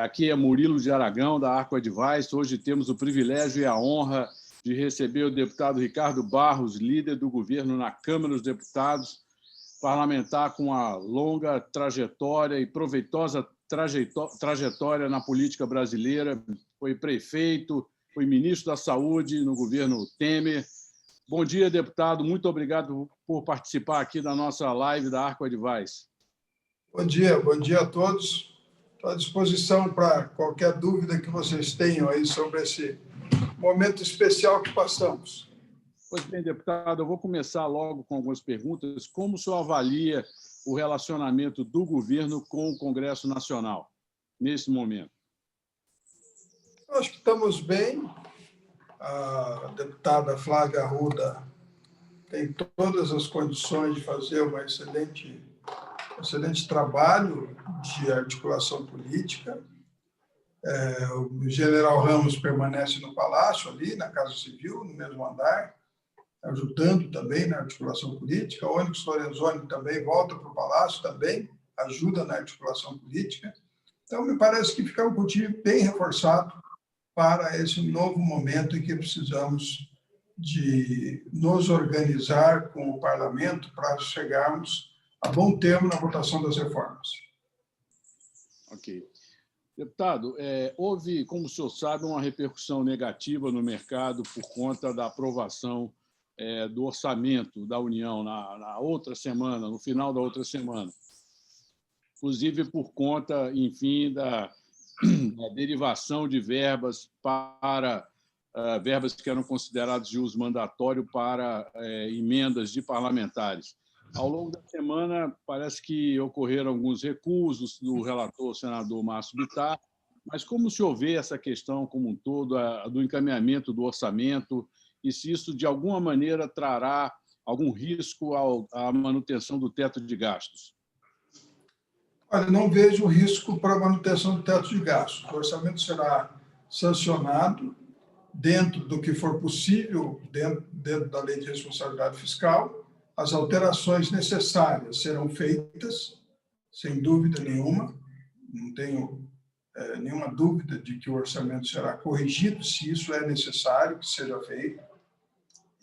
Aqui é Murilo de Aragão, da Arco Advice. Hoje temos o privilégio e a honra de receber o deputado Ricardo Barros, líder do governo na Câmara dos Deputados, parlamentar com uma longa trajetória e proveitosa trajetória na política brasileira. Foi prefeito, foi ministro da Saúde no governo Temer. Bom dia, deputado. Muito obrigado por participar aqui da nossa live da Arco Advice. Bom dia a todos. Estou à disposição para qualquer dúvida que vocês tenham aí sobre esse momento especial que passamos. Pois bem, deputado, eu vou começar logo com algumas perguntas. Como o senhor avalia o relacionamento do governo com o Congresso Nacional nesse momento? Acho que estamos bem. A deputada Flávia Arruda tem todas as condições de fazer um excelente trabalho de articulação política. O general Ramos permanece no Palácio, ali na Casa Civil, no mesmo andar, ajudando também na articulação política. O Onyx Lorenzoni também volta para o Palácio, também ajuda na articulação política. Então, me parece que fica um time bem reforçado para esse novo momento em que precisamos de nos organizar com o parlamento para chegarmos a bom termo na votação das reformas. Ok. Deputado, houve, como o senhor sabe, uma repercussão negativa no mercado por conta da aprovação do orçamento da União na outra semana, no final da outra semana. Inclusive por conta, enfim, da derivação de verbas para verbas que eram consideradas de uso mandatório para emendas de parlamentares. Ao longo da semana, parece que ocorreram alguns recusos do relator, senador Márcio Bittar, mas como o senhor vê essa questão como um todo, do encaminhamento do orçamento, e se isso, de alguma maneira, trará algum risco à manutenção do teto de gastos? Olha, não vejo risco para a manutenção do teto de gastos. O orçamento será sancionado dentro do que for possível, dentro da Lei de Responsabilidade Fiscal. As alterações necessárias serão feitas, sem dúvida nenhuma. Não tenho nenhuma dúvida de que o orçamento será corrigido, se isso é necessário que seja feito.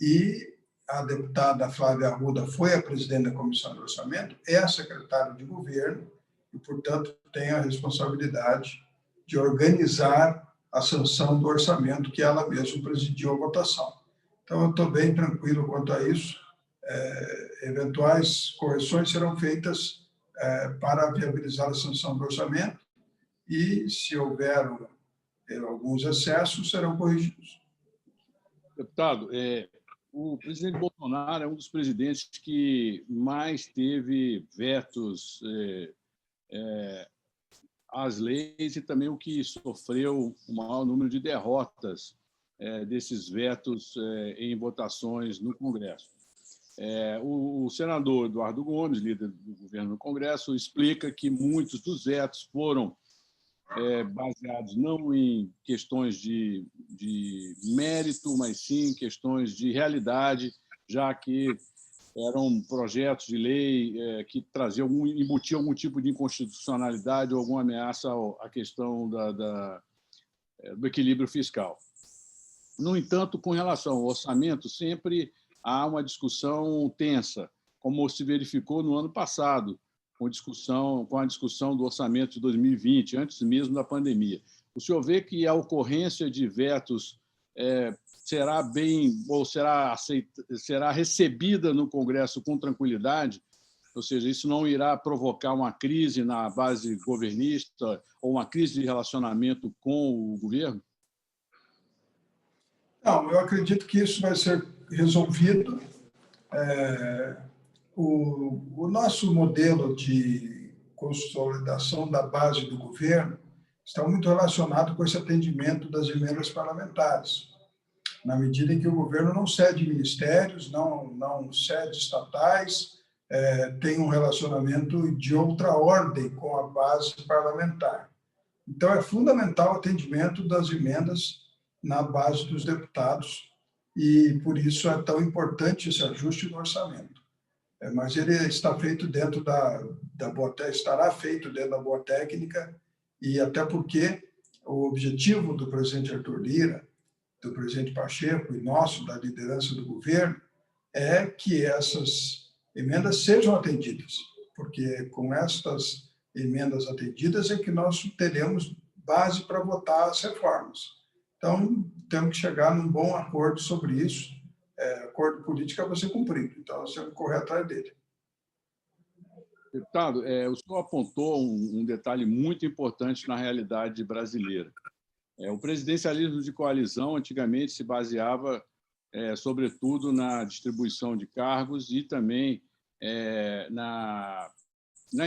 E a deputada Flávia Arruda foi a presidente da Comissão de Orçamento, é a secretária de governo e, portanto, tem a responsabilidade de organizar a sanção do orçamento que ela mesma presidiu a votação. Então, eu estou bem tranquilo quanto a isso. Eventuais correções serão feitas para viabilizar a sanção do orçamento e, se houver alguns excessos, serão corrigidos. Deputado, o presidente Bolsonaro é um dos presidentes que mais teve vetos às leis e também o que sofreu o maior número de derrotas desses vetos em votações no Congresso. O senador Eduardo Gomes, líder do governo no Congresso, explica que muitos dos vetos foram baseados não em questões de mérito, mas sim em questões de realidade, já que eram projetos de lei que embutiam algum tipo de inconstitucionalidade ou alguma ameaça à questão do equilíbrio fiscal. No entanto, com relação ao orçamento, sempre há uma discussão tensa, como se verificou no ano passado, com a discussão do orçamento de 2020, antes mesmo da pandemia. O senhor vê que a ocorrência de vetos será recebida no Congresso com tranquilidade, ou seja, isso não irá provocar uma crise na base governista ou uma crise de relacionamento com o governo? Não, eu acredito que isso vai ser resolvido. O nosso modelo de consolidação da base do governo está muito relacionado com esse atendimento das emendas parlamentares, na medida em que o governo não cede ministérios, não cede estatais, tem um relacionamento de outra ordem com a base parlamentar. Então, é fundamental o atendimento das emendas na base dos deputados e, por isso, é tão importante esse ajuste no orçamento. Mas ele está feito dentro estará feito dentro da boa técnica e até porque o objetivo do presidente Arthur Lira, do presidente Pacheco e nosso, da liderança do governo, é que essas emendas sejam atendidas, porque com estas emendas atendidas é que nós teremos base para votar as reformas. Então, temos que chegar num bom acordo sobre isso. Acordo político é para ser cumprido, então nós temos que correr atrás dele. Deputado, o senhor apontou um detalhe muito importante na realidade brasileira. O presidencialismo de coalizão antigamente se baseava, sobretudo, na distribuição de cargos e também na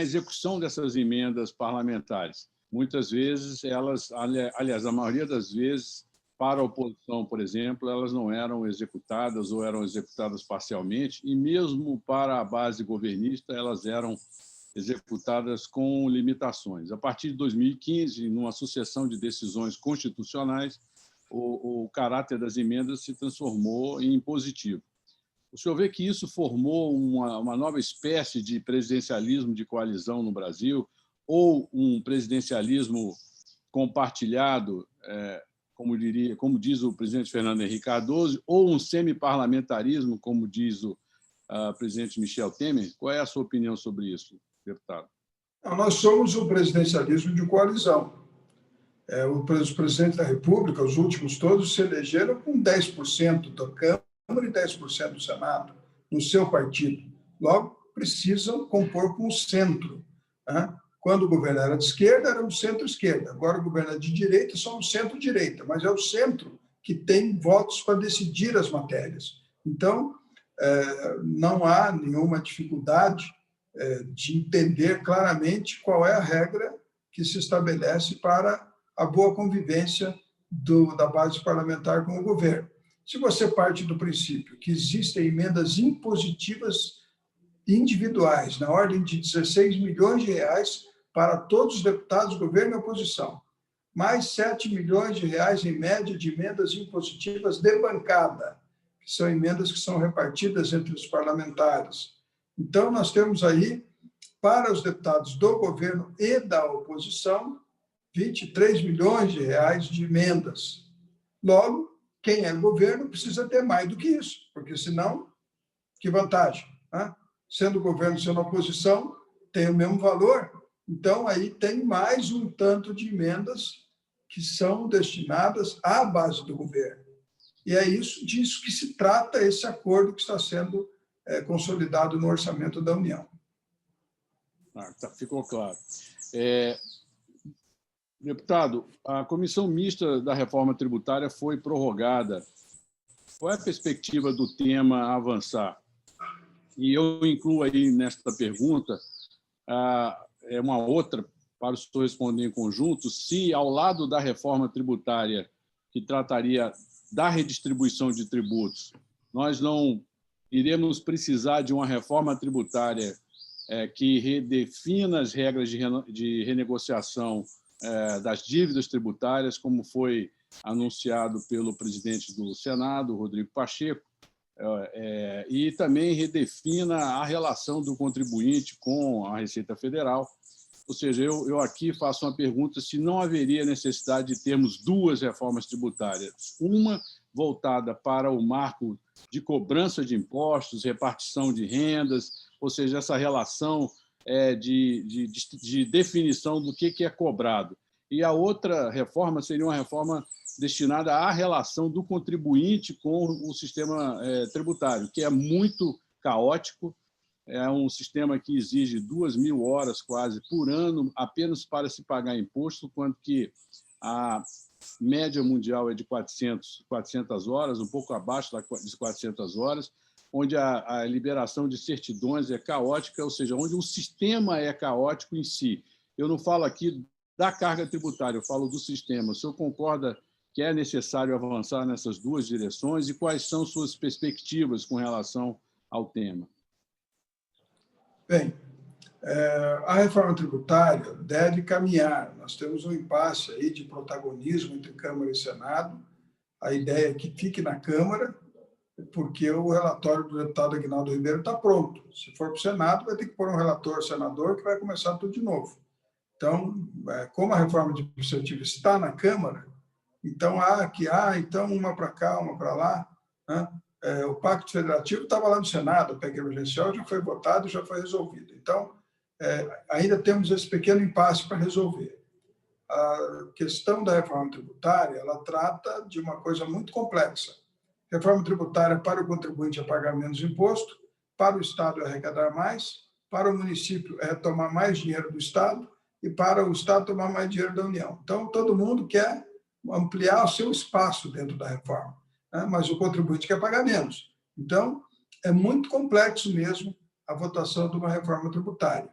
execução dessas emendas parlamentares. Muitas vezes, aliás, a maioria das vezes, para a oposição, por exemplo, elas não eram executadas ou eram executadas parcialmente, e mesmo para a base governista, elas eram executadas com limitações. A partir de 2015, numa sucessão de decisões constitucionais, o caráter das emendas se transformou em positivo. O senhor vê que isso formou uma nova espécie de presidencialismo de coalizão no Brasil, ou um presidencialismo compartilhado, como diz o presidente Fernando Henrique Cardoso, ou um semiparlamentarismo, como diz o presidente Michel Temer? Qual é a sua opinião sobre isso, deputado? Nós somos um presidencialismo de coalizão. Os presidentes da República, os últimos todos, se elegeram com 10% da Câmara e 10% do Senado, no seu partido. Logo, precisam compor com o centro. Quando o governo era de esquerda, era o centro-esquerda. Agora, o governo é de direita, somos centro-direita. Mas é o centro que tem votos para decidir as matérias. Então, não há nenhuma dificuldade de entender claramente qual é a regra que se estabelece para a boa convivência da base parlamentar com o governo. Se você parte do princípio que existem emendas impositivas individuais, na ordem de 16 milhões de reais para todos os deputados, governo e oposição, mais 7 milhões de reais, em média, de emendas impositivas de bancada, que são emendas que são repartidas entre os parlamentares. Então, nós temos aí, para os deputados do governo e da oposição, 23 milhões de reais de emendas. Logo, quem é governo precisa ter mais do que isso, porque senão, que vantagem? Sendo governo, sendo oposição, tem o mesmo valor. Então, aí tem mais um tanto de emendas que são destinadas à base do governo. E é disso que se trata esse acordo que está sendo consolidado no orçamento da União. Ficou claro. Deputado, a comissão mista da reforma tributária foi prorrogada. Qual é a perspectiva do tema a avançar? E eu incluo aí nesta pergunta uma outra, para o senhor responder em conjunto, se, ao lado da reforma tributária, que trataria da redistribuição de tributos, nós não iremos precisar de uma reforma tributária que redefina as regras de renegociação das dívidas tributárias, como foi anunciado pelo presidente do Senado, Rodrigo Pacheco, e também redefina a relação do contribuinte com a Receita Federal. Ou seja, eu aqui faço uma pergunta se não haveria necessidade de termos duas reformas tributárias, uma voltada para o marco de cobrança de impostos, repartição de rendas, ou seja, essa relação de definição do que é cobrado. E a outra reforma seria uma reforma destinada à relação do contribuinte com o sistema tributário, que é muito caótico, é um sistema que exige 2.000 horas quase por ano apenas para se pagar imposto, quanto que a média mundial é de 400 horas, um pouco abaixo de 400 horas, onde a liberação de certidões é caótica, ou seja, onde o sistema é caótico em si. Eu não falo aqui da carga tributária, eu falo do sistema. O senhor concorda que é necessário avançar nessas duas direções e quais são suas perspectivas com relação ao tema? Bem, a reforma tributária deve caminhar. Nós temos um impasse aí de protagonismo entre Câmara e Senado. A ideia é que fique na Câmara, porque o relatório do deputado Aguinaldo Ribeiro está pronto. Se for para o Senado, vai ter que pôr um relator senador que vai começar tudo de novo. Então, como a reforma administrativa está na Câmara, então então uma para cá, uma para lá, né? O Pacto Federativo estava lá no Senado, o PEC emergencial já foi votado, já foi resolvido. Então, ainda temos esse pequeno impasse para resolver. A questão da reforma tributária, ela trata de uma coisa muito complexa. Reforma tributária para o contribuinte é pagar menos imposto, para o Estado é arrecadar mais, para o município é tomar mais dinheiro do Estado e para o Estado tomar mais dinheiro da União. Então, todo mundo quer ampliar o seu espaço dentro da reforma, né? Mas o contribuinte quer pagar menos. Então, é muito complexo mesmo a votação de uma reforma tributária.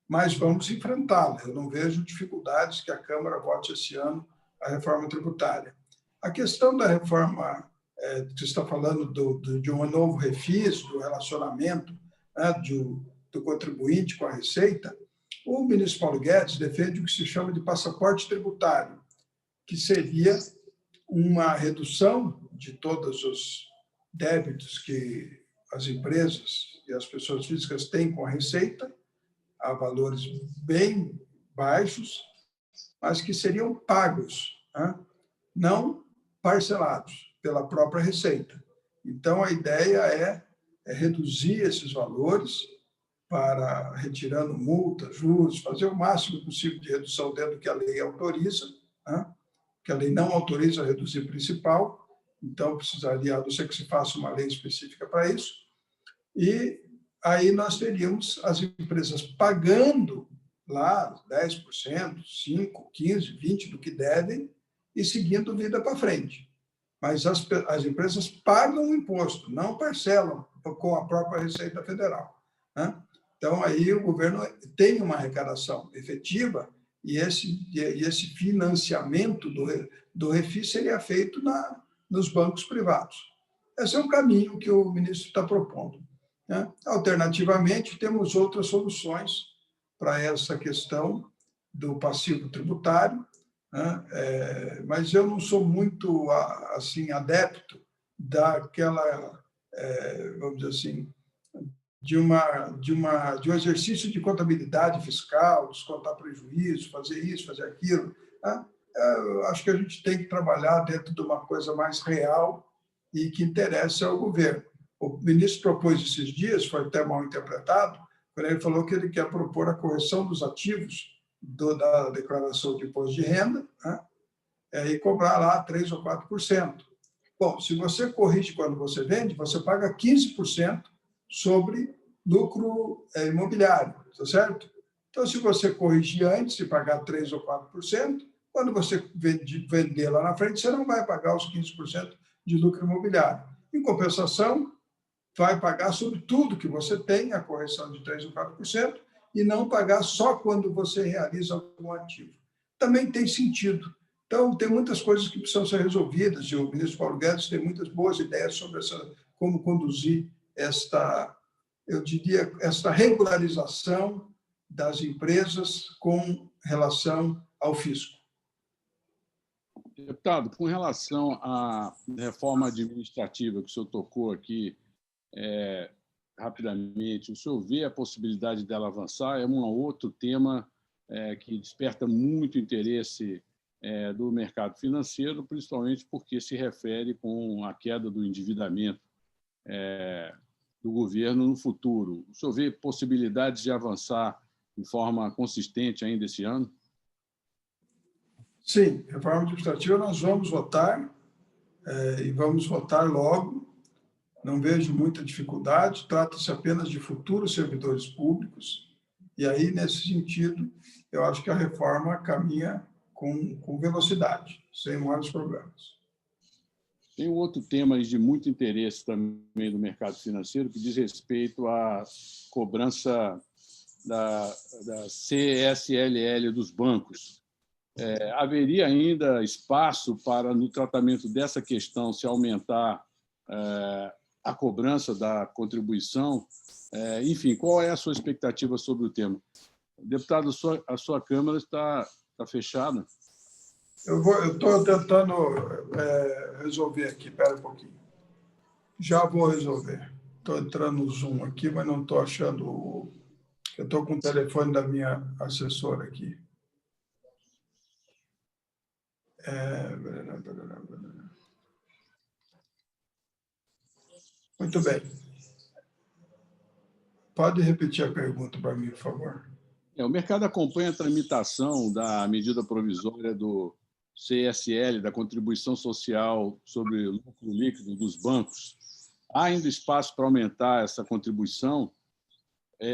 Mas vamos enfrentá-la. Eu não vejo dificuldades que a Câmara vote esse ano a reforma tributária. A questão da reforma, que você está falando de um novo refis, do relacionamento, né, do contribuinte com a Receita, o ministro Paulo Guedes defende o que se chama de passaporte tributário, que seria uma redução de todos os débitos que as empresas e as pessoas físicas têm com a Receita, a valores bem baixos, mas que seriam pagos, né? Não parcelados pela própria Receita. Então, a ideia é reduzir esses valores para retirando multas, juros, fazer o máximo possível de redução dentro do que a lei autoriza, né? Que a lei não autoriza a reduzir o principal, então precisaria, a não ser que se faça uma lei específica para isso, e aí nós teríamos as empresas pagando lá 10%, 5%, 15%, 20% do que devem e seguindo vida para frente. Mas as empresas pagam o imposto, não parcelam com a própria Receita Federal, né? Então, aí o governo tem uma arrecadação efetiva e esse financiamento do refis seria feito nos bancos privados. Esse é um caminho que o ministro está propondo, né? Alternativamente, temos outras soluções para essa questão do passivo tributário, né? Mas eu não sou muito assim adepto daquela, vamos dizer assim, de um exercício de contabilidade fiscal, descontar prejuízo, fazer isso, fazer aquilo, né? Eu acho que a gente tem que trabalhar dentro de uma coisa mais real e que interessa ao governo. O ministro propôs esses dias, foi até mal interpretado, quando ele falou que ele quer propor a correção dos ativos da declaração de imposto de renda, né? E cobrar lá 3% ou 4%. Bom, se você corrige quando você vende, você paga 15% sobre lucro imobiliário, tá certo? Então, se você corrigir antes e pagar 3% ou 4%, quando você vender lá na frente, você não vai pagar os 15% de lucro imobiliário. Em compensação, vai pagar sobre tudo que você tem, a correção de 3% ou 4%, e não pagar só quando você realiza algum ativo. Também tem sentido. Então, tem muitas coisas que precisam ser resolvidas, e o ministro Paulo Guedes tem muitas boas ideias sobre como conduzir eu diria, esta regularização das empresas com relação ao fisco. Deputado, com relação à reforma administrativa que o senhor tocou aqui rapidamente, o senhor vê a possibilidade dela avançar? É um outro tema que desperta muito interesse do mercado financeiro, principalmente porque se refere com a queda do endividamento do governo no futuro. O senhor vê possibilidades de avançar de forma consistente ainda esse ano? Sim, reforma administrativa nós vamos votar e vamos votar logo. Não vejo muita dificuldade, trata-se apenas de futuros servidores públicos, e aí, nesse sentido, eu acho que a reforma caminha com velocidade, sem maiores problemas. Tem um outro tema de muito interesse também do mercado financeiro, que diz respeito à cobrança da CSLL dos bancos. Haveria ainda espaço para, no tratamento dessa questão, se aumentar a cobrança da contribuição? Enfim, qual é a sua expectativa sobre o tema? Deputado, a sua Câmara está fechada. Eu estou tentando resolver aqui, espera um pouquinho. Já vou resolver. Estou entrando no Zoom aqui, mas não estou achando... Eu estou com o telefone da minha assessora aqui. Muito bem. Pode repetir a pergunta para mim, por favor? O mercado acompanha a tramitação da medida provisória do CSL, da Contribuição Social sobre Lucro Líquido dos Bancos. Há ainda espaço para aumentar essa contribuição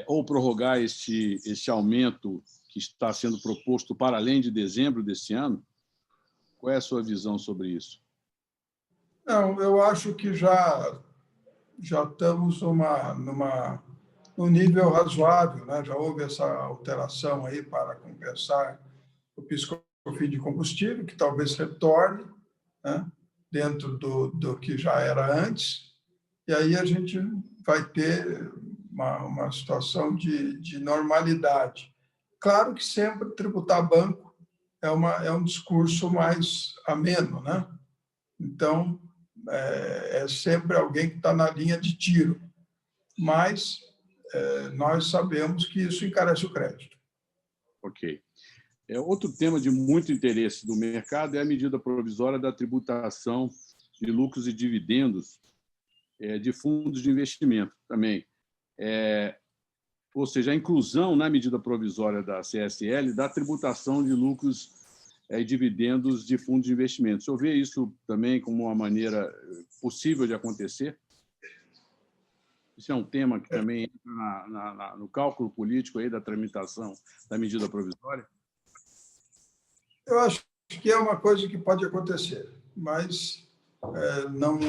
ou prorrogar este aumento que está sendo proposto para além de dezembro deste ano? Qual é a sua visão sobre isso? Não, eu acho que já estamos num nível razoável, né? Já houve essa alteração aí para compensar o PIS/COFINS de combustível, que talvez retorne, né? Dentro do que já era antes, e aí a gente vai ter uma situação de normalidade. Claro que sempre tributar banco é um discurso mais ameno, né? Então, é sempre alguém que está na linha de tiro, mas nós sabemos que isso encarece o crédito. Ok. Outro tema de muito interesse do mercado é a medida provisória da tributação de lucros e dividendos de fundos de investimento também. Ou seja, a inclusão na medida provisória da CSL da tributação de lucros e dividendos de fundos de investimento. O senhor vê isso também como uma maneira possível de acontecer? Isso é um tema que também entra no cálculo político aí da tramitação da medida provisória? Eu acho que é uma coisa que pode acontecer, mas não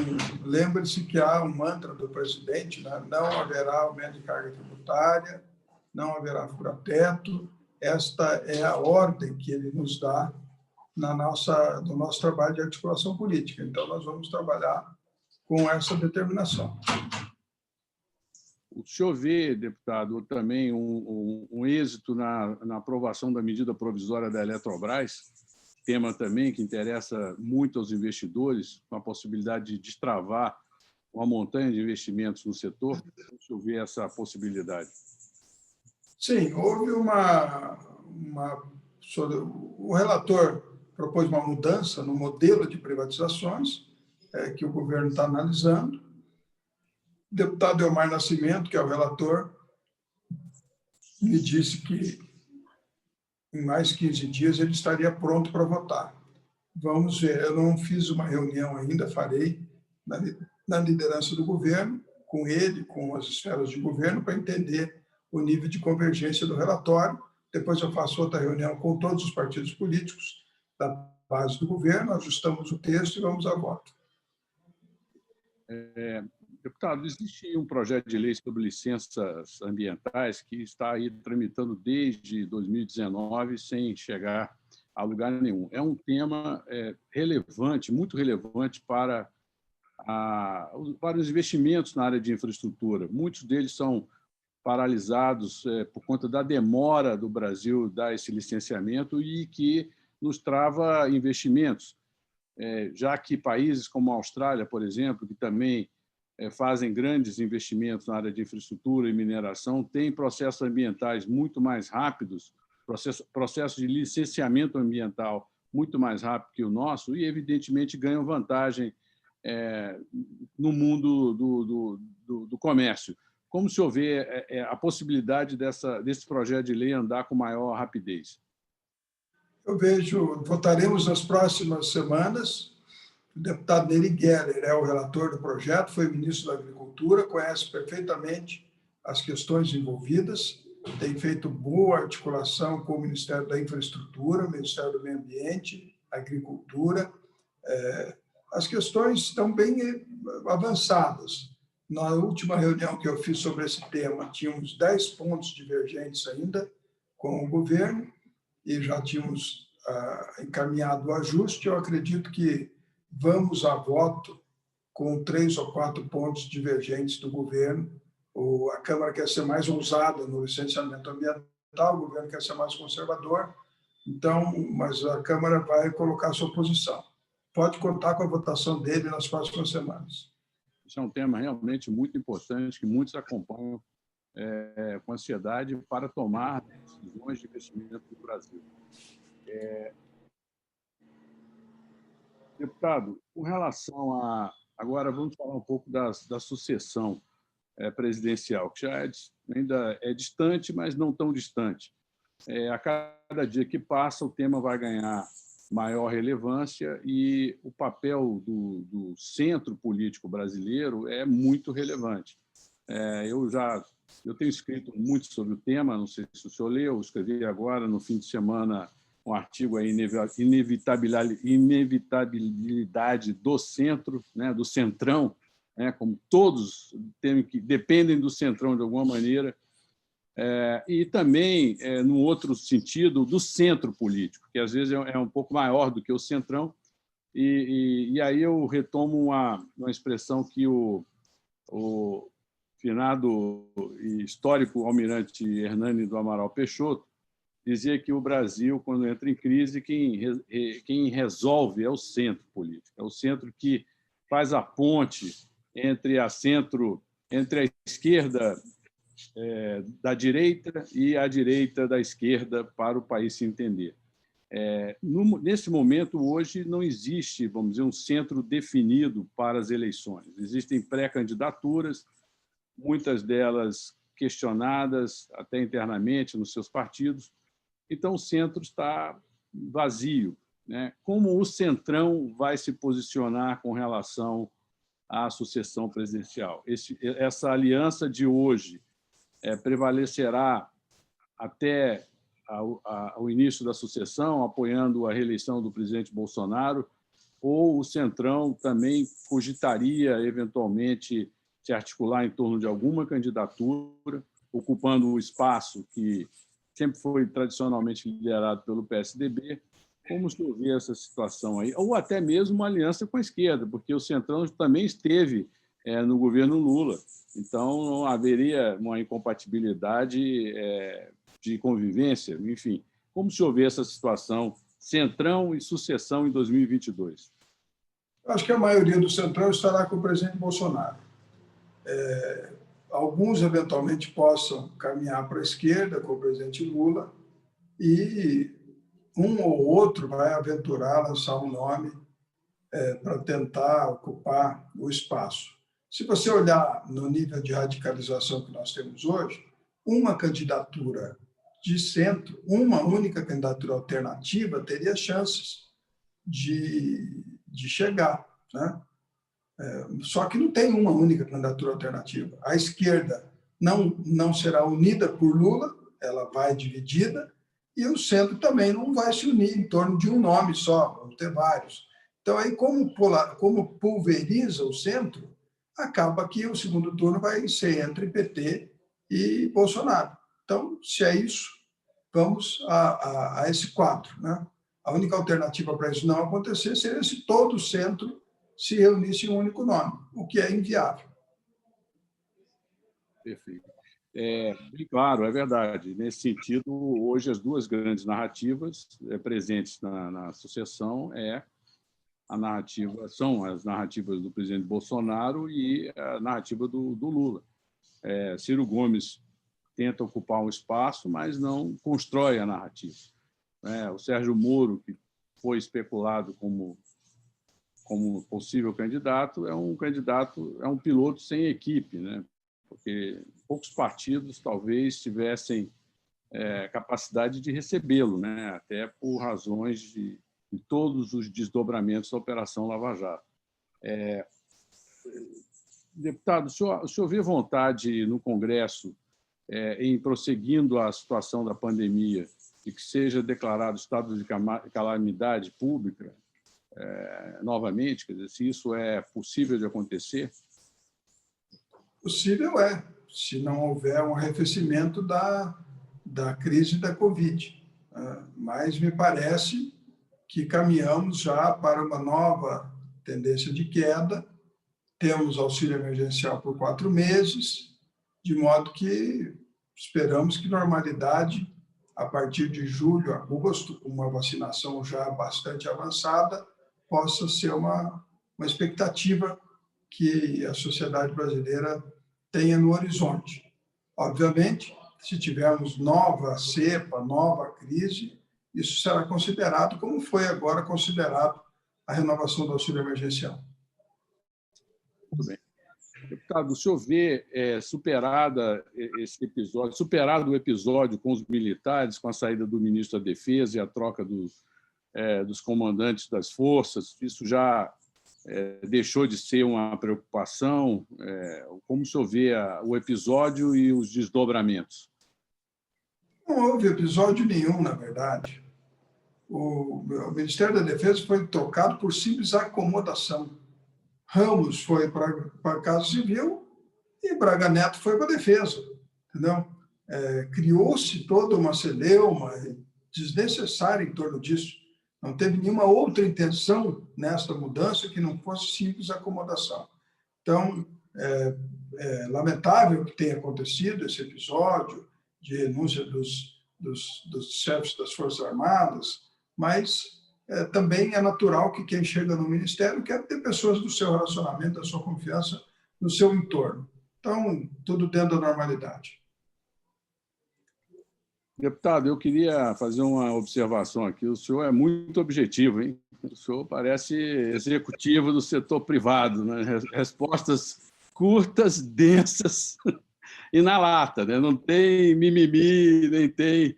lembre-se que há um mantra do presidente, né? Não haverá aumento de carga tributária, não haverá fura-teto. Esta é a ordem que ele nos dá no nosso trabalho de articulação política. Então, nós vamos trabalhar com essa determinação. O senhor vê, deputado, também um êxito na aprovação da medida provisória da Eletrobras, tema também que interessa muito aos investidores, com a possibilidade de destravar uma montanha de investimentos no setor? Como o senhor vê essa possibilidade? Sim, houve o relator propôs uma mudança no modelo de privatizações que o governo está analisando. O deputado Elmar Nascimento, que é o relator, me disse que em mais 15 dias ele estaria pronto para votar. Vamos ver, eu não fiz uma reunião ainda, farei na liderança do governo, com ele, com as esferas de governo, para entender o nível de convergência do relatório. Depois eu faço outra reunião com todos os partidos políticos da base do governo, ajustamos o texto e vamos a voto. Deputado, existe um projeto de lei sobre licenças ambientais que está aí tramitando desde 2019 sem chegar a lugar nenhum. É um tema relevante, muito relevante para os investimentos na área de infraestrutura. Muitos deles são paralisados por conta da demora do Brasil dar esse licenciamento e que nos trava investimentos, já que países como a Austrália, por exemplo, que também fazem grandes investimentos na área de infraestrutura e mineração, têm processos ambientais muito mais rápidos, processos de licenciamento ambiental muito mais rápido que o nosso e, evidentemente, ganham vantagem no mundo do comércio. Como o senhor vê a possibilidade desse projeto de lei andar com maior rapidez? Eu vejo, votaremos nas próximas semanas. O deputado Nery Geller é o relator do projeto, foi ministro da Agricultura, conhece perfeitamente as questões envolvidas, tem feito boa articulação com o Ministério da Infraestrutura, o Ministério do Meio Ambiente, Agricultura. As questões estão bem avançadas. Na última reunião que eu fiz sobre esse tema, tínhamos 10 pontos divergentes ainda com o governo e já tínhamos encaminhado o ajuste. Eu acredito que vamos a voto com 3 ou 4 pontos divergentes do governo. A Câmara quer ser mais ousada no licenciamento ambiental, o governo quer ser mais conservador, então, mas a Câmara vai colocar a sua posição. Pode contar com a votação dele nas próximas semanas. Isso é um tema realmente muito importante, que muitos acompanham com ansiedade para tomar decisões de investimento no Brasil. Deputado, com relação a... Agora vamos falar um pouco da sucessão presidencial, que já ainda é distante, mas não tão distante. A cada dia que passa, o tema vai ganhar maior relevância e o papel do centro político brasileiro é muito relevante. Eu tenho escrito muito sobre o tema, não sei se o senhor leu, escrevi agora, no fim de semana, um artigo aí, Inevitabilidade do Centro, né, do Centrão, né, como todos dependem do Centrão de alguma maneira, e também, no outro sentido, do centro político, que às vezes é um pouco maior do que o Centrão, e aí eu retomo uma expressão que o finado e histórico almirante Hernani do Amaral Peixoto dizia que o Brasil, quando entra em crise, quem resolve é o centro político, é o centro que faz a ponte entre a esquerda da direita e a direita da esquerda para o país se entender. Nesse momento, hoje, não existe, vamos dizer, um centro definido para as eleições. Existem pré-candidaturas, muitas delas questionadas até internamente nos seus partidos. Então, o centro está vazio, né? Como o Centrão vai se posicionar com relação à sucessão presidencial? Essa aliança de hoje prevalecerá até o início da sucessão, apoiando a reeleição do presidente Bolsonaro, ou o Centrão também cogitaria, eventualmente, se articular em torno de alguma candidatura, ocupando o espaço que sempre foi tradicionalmente liderado pelo PSDB? Como se vê essa situação aí? Ou até mesmo uma aliança com a esquerda, porque o Centrão também esteve no governo Lula. Então, não haveria uma incompatibilidade de convivência, enfim. Como se vê essa situação, Centrão e sucessão em 2022? Acho que a maioria do Centrão estará com o presidente Bolsonaro. Alguns, eventualmente, possam caminhar para a esquerda com o presidente Lula e um ou outro vai aventurar, lançar um nome para tentar ocupar o espaço. Se você olhar no nível de radicalização que nós temos hoje, uma candidatura de centro, uma única candidatura alternativa teria chances de chegar, né? Só que não tem uma única candidatura alternativa. A esquerda não será unida por Lula, ela vai dividida, e o centro também não vai se unir em torno de um nome só, vão ter vários. Então, aí, como pulveriza o centro, acaba que o segundo turno vai ser entre PT e Bolsonaro. Então, se é isso, vamos a esse quadro, né? A única alternativa para isso não acontecer seria se todo o centro se reunisse em um único nome, o que é inviável. Perfeito. Bem claro, é verdade. Nesse sentido, hoje as duas grandes narrativas presentes na sucessão são as narrativas do presidente Bolsonaro e a narrativa do Lula. Ciro Gomes tenta ocupar um espaço, mas não constrói a narrativa. O Sérgio Moro, que foi especulado como possível candidato, é um piloto sem equipe, né? Porque poucos partidos talvez tivessem capacidade de recebê-lo, né? Até por razões de todos os desdobramentos da Operação Lava Jato. Deputado, o senhor vê vontade no Congresso em prosseguindo a situação da pandemia e que seja declarado estado de calamidade pública novamente? Quer dizer, se isso é possível de acontecer? Possível é, se não houver um arrefecimento da crise da Covid. Mas me parece que caminhamos já para uma nova tendência de queda. Temos auxílio emergencial por 4 meses, de modo que esperamos que normalidade, a partir de julho, agosto, com uma vacinação já bastante avançada, possa ser uma expectativa que a sociedade brasileira tenha no horizonte. Obviamente, se tivermos nova cepa, nova crise, isso será considerado como foi agora considerado a renovação do auxílio emergencial. Muito bem. Deputado, o senhor vê superado o episódio com os militares, com a saída do ministro da Defesa e a troca dos comandantes das forças, isso já deixou de ser uma preocupação? Como o senhor vê o episódio e os desdobramentos? Não houve episódio nenhum, na verdade. O Ministério da Defesa foi trocado por simples acomodação. Ramos foi para a Casa Civil e Braga Neto foi para a Defesa. Entendeu? Criou-se toda uma celeuma desnecessária em torno disso. Não teve nenhuma outra intenção nesta mudança que não fosse simples acomodação. Então, é lamentável que tenha acontecido esse episódio de renúncia dos chefes das Forças Armadas, mas também é natural que quem chega no Ministério quer ter pessoas do seu relacionamento, da sua confiança, no seu entorno. Então, tudo dentro da normalidade. Deputado, eu queria fazer uma observação aqui. O senhor é muito objetivo, hein? O senhor parece executivo do setor privado, né? Respostas curtas, densas e na lata, né? Não tem mimimi, nem tem...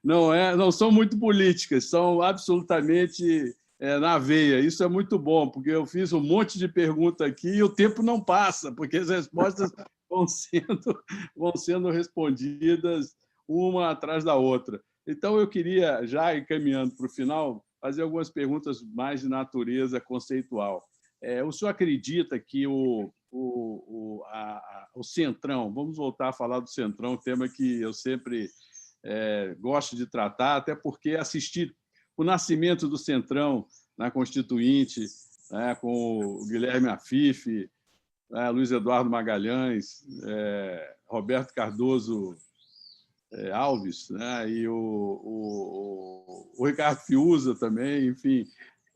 Não são muito políticas, são absolutamente na veia. Isso é muito bom, porque eu fiz um monte de perguntas aqui e o tempo não passa, porque as respostas vão sendo respondidas uma atrás da outra. Então, eu queria, já encaminhando para o final, fazer algumas perguntas mais de natureza conceitual. O senhor acredita que o Centrão, vamos voltar a falar do Centrão, tema que eu sempre gosto de tratar, até porque assistir o nascimento do Centrão na Constituinte, né, com o Guilherme Afife, Luiz Eduardo Magalhães, Roberto Cardoso Alves, né, e o Ricardo Fiuza também, enfim,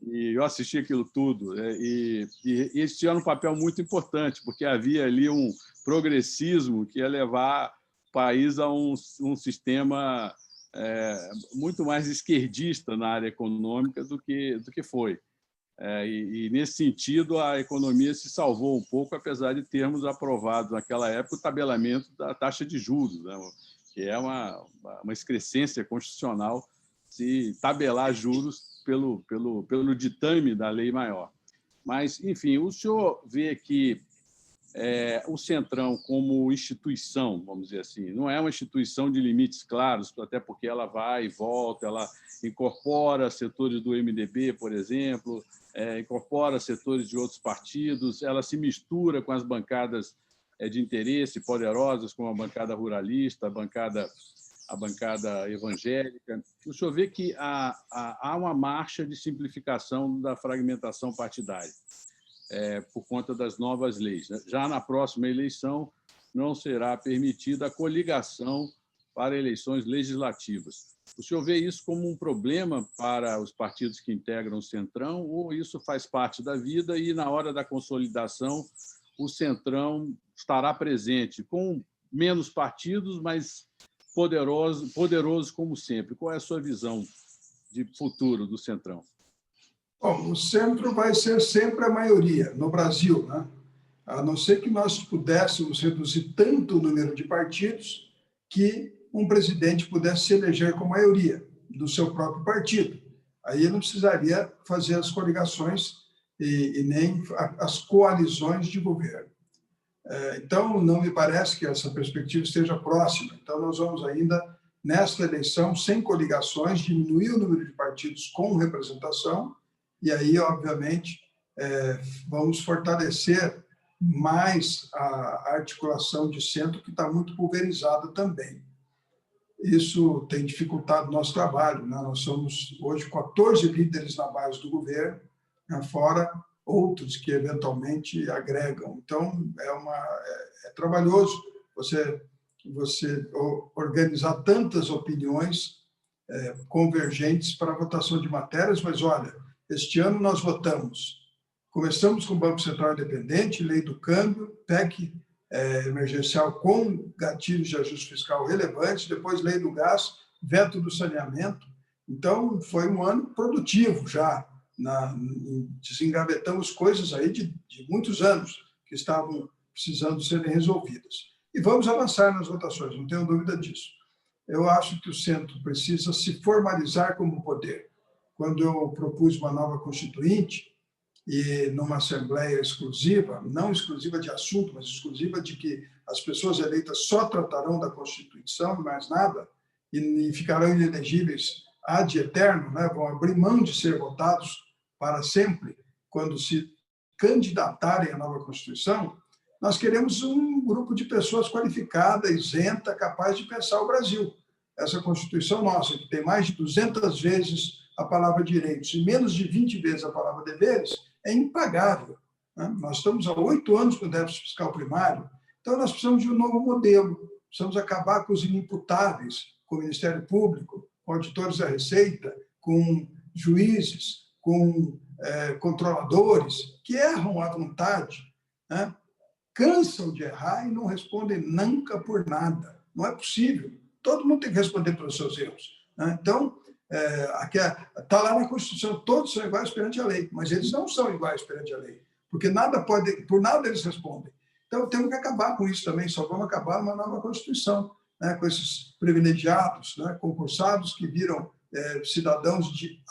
e eu assisti aquilo tudo. E isso tinha um papel muito importante, porque havia ali um progressismo que ia levar o país a um sistema muito mais esquerdista na área econômica do que foi. E, nesse sentido, a economia se salvou um pouco, apesar de termos aprovado, naquela época, o tabelamento da taxa de juros, né, que é uma excrescência constitucional se tabelar juros pelo ditame da lei maior. Mas, enfim, o senhor vê que o Centrão, como instituição, vamos dizer assim, não é uma instituição de limites claros, até porque ela vai e volta, ela incorpora setores do MDB, por exemplo, incorpora setores de outros partidos, ela se mistura com as bancadas de interesse poderosas, como a bancada ruralista, a bancada evangélica. O senhor vê que há uma marcha de simplificação da fragmentação partidária por conta das novas leis. Já na próxima eleição não será permitida a coligação para eleições legislativas. O senhor vê isso como um problema para os partidos que integram o Centrão, ou isso faz parte da vida e, na hora da consolidação, o Centrão estará presente com menos partidos, mas poderoso como sempre? Qual é a sua visão de futuro do Centrão? Bom, o centro vai ser sempre a maioria no Brasil, né? A não ser que nós pudéssemos reduzir tanto o número de partidos que um presidente pudesse se eleger com maioria do seu próprio partido. Aí ele não precisaria fazer as coligações e nem as coalizões de governo. Então, não me parece que essa perspectiva esteja próxima. Então, nós vamos ainda, nesta eleição, sem coligações, diminuir o número de partidos com representação e aí, obviamente, vamos fortalecer mais a articulação de centro, que está muito pulverizada também. Isso tem dificultado o nosso trabalho, né? Nós somos, hoje, 14 líderes na base do governo, né? Fora outros que, eventualmente, agregam. Então, é trabalhoso você organizar tantas opiniões convergentes para a votação de matérias, mas, olha, este ano nós começamos com o Banco Central Independente, Lei do Câmbio, PEC emergencial com gatilhos de ajuste fiscal relevantes, depois Lei do Gás, veto do saneamento. Então, foi um ano produtivo já, desengavetamos coisas aí de muitos anos que estavam precisando serem resolvidas. E vamos avançar nas votações, não tenho dúvida disso. Eu acho que o centro precisa se formalizar como poder. Quando eu propus uma nova Constituinte, e numa assembleia exclusiva, não exclusiva de assunto, mas exclusiva de que as pessoas eleitas só tratarão da Constituição e mais nada, e ficarão inelegíveis ad eterno, né? Vão abrir mão de ser votados para sempre, quando se candidatarem à nova Constituição. Nós queremos um grupo de pessoas qualificada, isenta, capaz de pensar o Brasil. Essa Constituição nossa, que tem mais de 200 vezes a palavra direitos e menos de 20 vezes a palavra deveres, é impagável. Nós estamos há 8 anos com o déficit fiscal primário, então nós precisamos de um novo modelo, precisamos acabar com os inimputáveis, com o Ministério Público, com auditores da Receita, com juízes, com controladores, que erram à vontade, né? Cansam de errar e não respondem nunca por nada. Não é possível. Todo mundo tem que responder pelos seus erros, né? Então, está lá na Constituição, todos são iguais perante a lei, mas eles não são iguais perante a lei, porque por nada eles respondem. Então, temos que acabar com isso também, só vamos acabar numa nova Constituição, né, com esses privilegiados, né, concursados que viram cidadãos de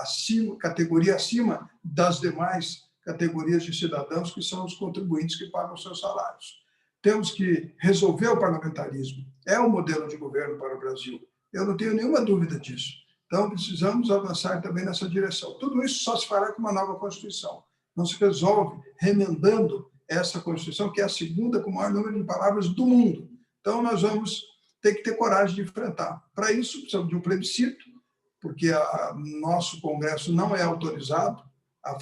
categoria acima das demais categorias de cidadãos, que são os contribuintes que pagam seus salários. Temos que resolver o parlamentarismo, é o modelo de governo para o Brasil, eu não tenho nenhuma dúvida disso. Então, precisamos avançar também nessa direção. Tudo isso só se fará com uma nova Constituição. Não se resolve remendando essa Constituição, que é a segunda com o maior número de palavras do mundo. Então, nós vamos ter que ter coragem de enfrentar. Para isso, precisamos de um plebiscito, porque nosso Congresso não é autorizado a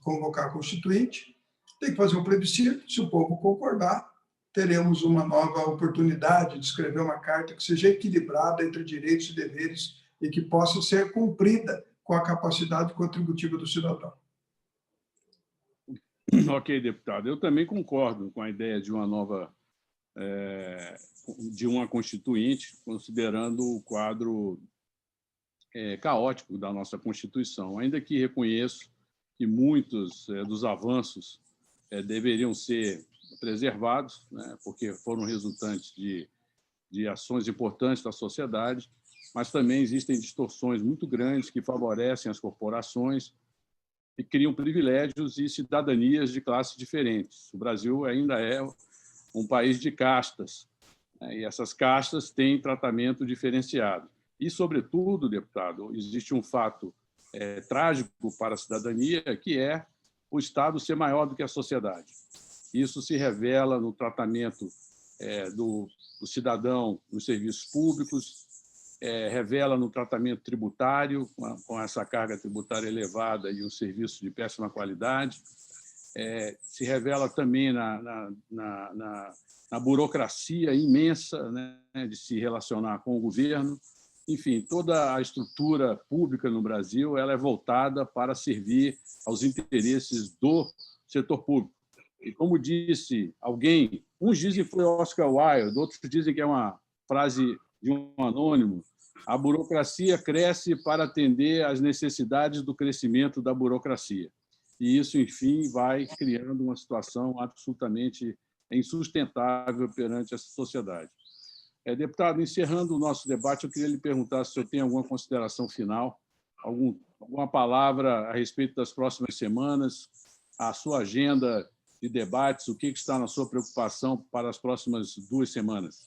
convocar a Constituinte. Tem que fazer um plebiscito. Se o povo concordar, teremos uma nova oportunidade de escrever uma carta que seja equilibrada entre direitos e deveres e que possa ser cumprida com a capacidade contributiva do cidadão. Ok, deputado. Eu também concordo com a ideia de uma nova, de uma Constituinte, considerando o quadro caótico da nossa Constituição, ainda que reconheço que muitos dos avanços deveriam ser preservados, né, porque foram resultantes de ações importantes da sociedade, mas também existem distorções muito grandes que favorecem as corporações e criam privilégios e cidadanias de classes diferentes. O Brasil ainda é um país de castas, né, e essas castas têm tratamento diferenciado. E, sobretudo, deputado, existe um fato trágico para a cidadania, que é o Estado ser maior do que a sociedade. Isso se revela no tratamento do cidadão nos serviços públicos, revela no tratamento tributário, com essa carga tributária elevada e um serviço de péssima qualidade, se revela também na burocracia imensa, né, de se relacionar com o governo. Enfim, toda a estrutura pública no Brasil ela é voltada para servir aos interesses do setor público. E, como disse alguém, uns dizem que foi Oscar Wilde, outros dizem que é uma frase de um anônimo, a burocracia cresce para atender às necessidades do crescimento da burocracia. E isso, enfim, vai criando uma situação absolutamente insustentável perante essa sociedade. Deputado, encerrando o nosso debate, eu queria lhe perguntar se o senhor tem alguma consideração final, alguma palavra a respeito das próximas semanas, a sua agenda de debates, o que está na sua preocupação para as próximas 2 semanas?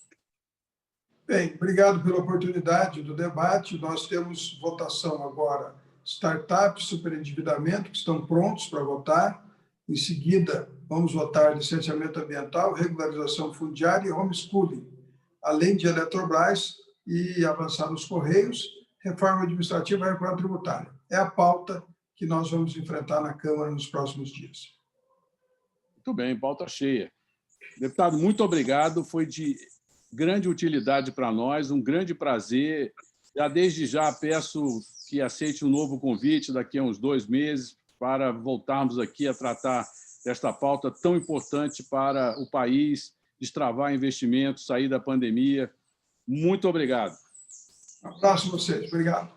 Bem, obrigado pela oportunidade do debate. Nós temos votação agora, startups, superendividamento, que estão prontos para votar. Em seguida, vamos votar licenciamento ambiental, regularização fundiária e homeschooling, além de Eletrobras e avançar nos Correios, reforma administrativa e reforma tributária. É a pauta que nós vamos enfrentar na Câmara nos próximos dias. Muito bem, pauta cheia. Deputado, muito obrigado. Foi de grande utilidade para nós, um grande prazer. Desde já peço que aceite um novo convite daqui a uns 2 meses para voltarmos aqui a tratar desta pauta tão importante para o país, destravar investimentos, sair da pandemia. Muito obrigado. Um abraço a vocês. Obrigado.